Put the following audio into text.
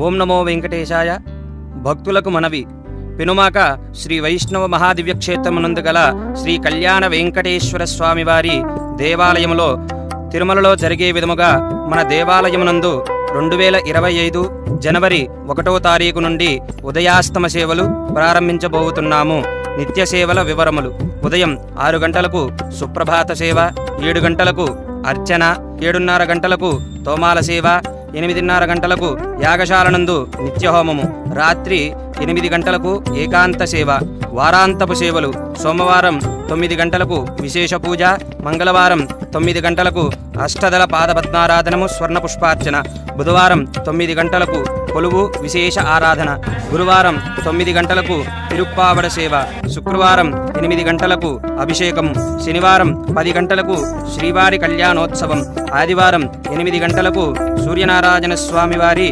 ఓం నమో వెంకటేశాయ. భక్తులకు మనవి. పెనుమాక శ్రీ వైష్ణవ మహాదివ్యక్షేత్రమునందు గల శ్రీ కళ్యాణ వెంకటేశ్వర స్వామివారి దేవాలయములో తిరుమలలో జరిగే విధముగా మన దేవాలయమునందు 2025 జనవరి 1వ తారీఖు నుండి ఉదయాస్తమ సేవలు ప్రారంభించబోతున్నాము. నిత్య సేవల వివరములు: ఉదయం 6 గంటలకు సుప్రభాత సేవ, 7 గంటలకు అర్చన, 7:30 గంటలకు తోమాల సేవ, 8:30 గంటలకు యాగశాలనందు నిత్యహోమము, రాత్రి 8 గంటలకు ఏకాంత సేవ. వారాంతపు సేవలు: సోమవారం 9 గంటలకు విశేష పూజ, మంగళవారం 9 గంటలకు అష్టదళ పాదపద్మారాధనము స్వర్ణ పుష్పార్చన, బుధవారం 9 గంటలకు కొలువు విశేష ఆరాధన, గురువారం 9 గంటలకు తిరుప్పావడ సేవ, శుక్రవారం 8 గంటలకు అభిషేకం, శనివారం 10 గంటలకు శ్రీవారి కళ్యాణోత్సవం, ఆదివారం 8 గంటలకు సూర్యనారాయణ స్వామివారి